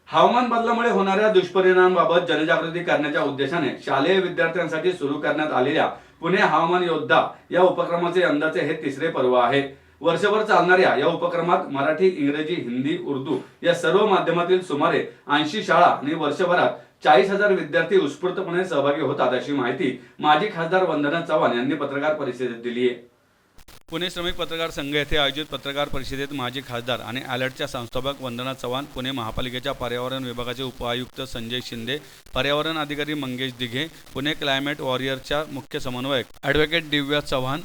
हवामान बदलामुळे होणाऱ्या दुष्परिणामांबाबत जनजागृती करण्याच्या उद्देशाने शालेय विद्यार्थ्यांसाठी सुरू करण्यात आलेल्या पुणे हवामान योद्धा या उपक्रमाचे यंदाचे हे तिसरे पर्व आहे। वर्षभर चालणाऱ्या या उपक्रमात मराठी, इंग्रजी, हिंदी, उर्दू या सर्व माध्यमातील सुमारे 80 शाळा आणि वर्षभरात 40,000 विद्यार्थी उत्स्फूर्तपणे सहभागी होतात, अशी माहिती माजी खासदार वंदना चव्हाण यांनी पत्रकार परिषदेत दिली आहे। पुणे श्रमिक पत्रकार संघ येथे आयोजित पत्रकार परिषदेत माजी खासदार आणि अलर्टच्या संस्थापक वंदना चव्हाण, पुणे महापालिकेच्या पर्यावरण विभागाचे उपआयुक्त संजय शिंदे, पर्यावरण अधिकारी मंगेश दिघे, पुणे क्लायमेट वॉरियरच्या मुख्य समन्वयक ॲडव्होकेट दिव्या चव्हाण,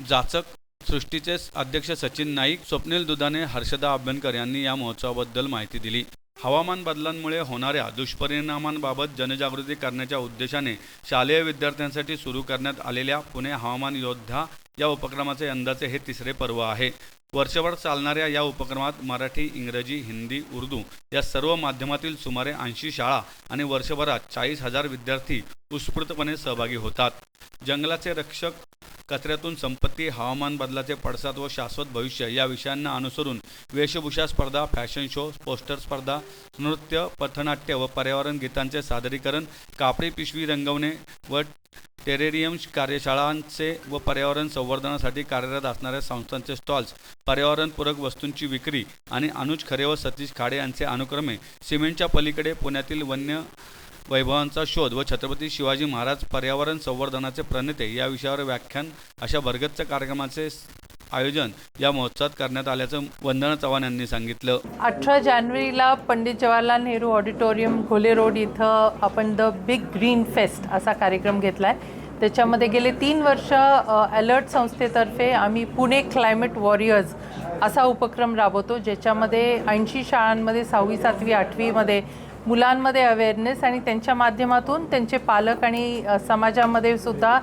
जाचक सृष्टीचे अध्यक्ष सचिन नाईक, स्वप्नील दुधाने, हर्षदा अभ्यंकर यांनी या महोत्सवाबद्दल माहिती दिली। हवामान बदलांमुळे होणाऱ्या दुष्परिणामांबाबत जनजागृती करण्याच्या उद्देशाने शालेय विद्यार्थ्यांसाठी सुरू करण्यात आलेल्या पुणे हवामान योद्धा या उपक्रमाचे यंदाचे हे तिसरे पर्व आहे। वर्षभर चालणाऱ्या या उपक्रमात मराठी, इंग्रजी, हिंदी, उर्दू या सर्व माध्यमातील सुमारे 80 शाळा आणि वर्षभरात 40,000 विद्यार्थी उत्स्फूर्तपणे सहभागी होतात। जंगलाचे रक्षक, कचऱ्यातून संपत्ती, हवामान बदलाचे पडसाद व शाश्वत भविष्य या विषयांना अनुसरून वेशभूषा स्पर्धा, फॅशन शो, पोस्टर स्पर्धा, नृत्य, पथनाट्य व पर्यावरण गीतांचे सादरीकरण, कापडी पिशवी रंगवणे व टेरेरियम कार्यशाळांचे व पर्यावरण संवर्धनासाठी कार्यरत असणाऱ्या संस्थांचे स्टॉल्स, पर्यावरणपूरक वस्तूंची विक्री आणि अनुज खरे व सतीश खाडे यांचे अनुक्रमे सिमेंटच्या पलीकडे पुण्यातील वन्य वैभवांचा शोध व छत्रपती शिवाजी महाराज पर्यावरण संवर्धनाचे प्रणेते या विषयावर व्याख्यान अशा भरगच्च कार्यक्रमाचे आयोजन या महोत्सवात करण्यात आल्याचं वंदना चव्हाण यांनी सांगितलं। 18 जानेवारीला पंडित जवाहरलाल नेहरू ऑडिटोरियम घोले रोड इथं आपण द बिग ग्रीन फेस्ट असा कार्यक्रम घेतला आहे। त्याच्यामध्ये गेले 3 वर्ष अलर्ट संस्थेतर्फे आम्ही पुणे क्लायमेट वॉरियर्स असा उपक्रम राबवतो, ज्याच्यामध्ये 80 शाळांमध्ये 6वी, 7वी, 8वीमध्ये मुलांमध्ये अवेअरनेस आणि त्यांच्या माध्यमातून त्यांचे पालक आणि समाजामध्ये सुद्धा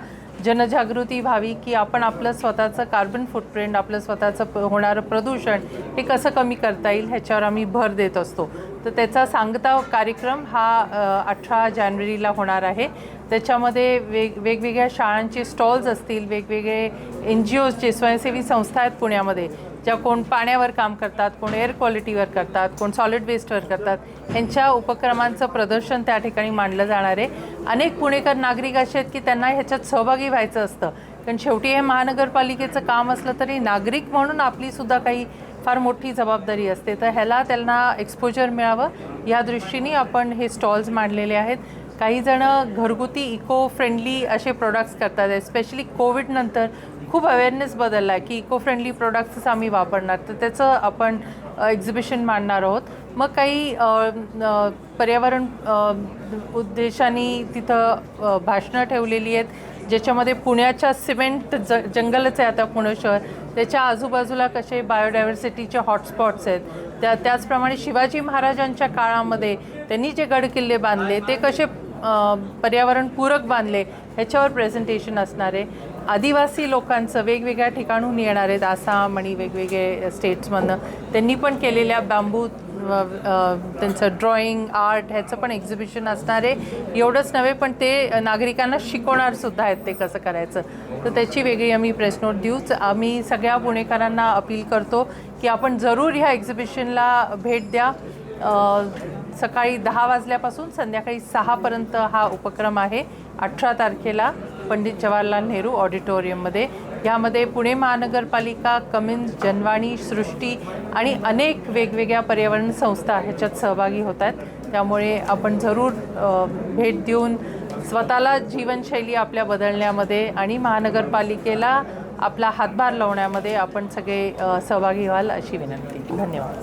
जनजागृती व्हावी की आपण आपलं स्वतःचं कार्बन फुटप्रिंट, आपलं स्वतःचं होणारं प्रदूषण हे कसं कमी करता येईल ह्याच्यावर आम्ही भर देत असतो। तर त्याचा सांगता कार्यक्रम हा 18 जानेवारीला होणार आहे। त्याच्यामध्ये वेगवेगळ्या शाळांचे स्टॉल्स असतील, वेगवेगळे NGOज जे स्वयंसेवी संस्था आहेत पुण्यामध्ये, ज्या कोण पाण्यावर काम करतात, कोण एअर क्वालिटीवर करतात, कोण सॉलिड वेस्टवर करतात, यांच्या उपक्रमांचं प्रदर्शन त्या ठिकाणी मांडलं जाणार आहे। अनेक पुणेकर नागरिक असे आहेत की त्यांना ह्याच्यात सहभागी व्हायचं असतं, कारण शेवटी हे महानगरपालिकेचं काम असलं तरी नागरिक म्हणून आपलीसुद्धा काही फार मोठी जबाबदारी असते। तर ह्याला त्यांना एक्सपोजर मिळावं या दृष्टीने आपण हे स्टॉल्स मांडलेले आहेत। काही जण घरगुती इको फ्रेंडली असे प्रोडक्ट्स करतात, एस्पेशली कोविडनंतर खूप अवेअरनेस बदलला आहे की इको फ्रेंडली प्रोडक्ट्सच आम्ही वापरणार, तर त्याचं आपण एक्झिबिशन मांडणार आहोत। मग काही पर्यावरण उद्देशाने तिथं भाषणं ठेवलेली आहेत, ज्याच्यामध्ये पुण्याच्या सिमेंट जंगलच आहे आता पुणे शहर, त्याच्या आजूबाजूला कसे बायोडायव्हर्सिटीचे हॉटस्पॉट्स आहेत, त्याचप्रमाणे शिवाजी महाराजांच्या काळामध्ये त्यांनी जे गडकिल्ले बांधले ते कसे पर्यावरणपूरक बांधले ह्याच्यावर प्रेझेंटेशन असणार आहे। आदिवासी लोकांचं वेगवेगळ्या ठिकाणहून येणार आहेत, आसाम आणि वेगवेगळे स्टेट्समधनं, त्यांनी पण केलेल्या बांबू त्यांचं ड्रॉइंग, आर्ट ह्याचं पण एक्झिबिशन असणार आहे। एवढंच नव्हे पण ते नागरिकांना शिकवणार सुद्धा आहेत ते कसं करायचं, तर त्याची वेगळी आम्ही प्रेस नोट देऊच। आम्ही सगळ्या पुणेकरांना अपील करतो की आपण जरूर ह्या एक्झिबिशनला भेट द्या। सकाळी 10 वाजल्यापासून संध्याकाळी 6पर्यंत हा उपक्रम आहे, 18 तारखेला पंडित जवाहरलाल नेहरू ऑडिटोरियममध्ये। यामध्ये पुणे महानगरपालिका, कमिन्स, जनवाणी, सृष्टी आणि अनेक वेगवेगळ्या पर्यावरण संस्था ह्याच्यात सहभागी होत आहेत। त्यामुळे आपण जरूर भेट देऊन स्वतःला जीवनशैली आपल्या बदलण्यामध्ये आणि महानगरपालिकेला आपला हातभार लावण्यामध्ये आपण सगळे सहभागी व्हाल अशी विनंती। धन्यवाद।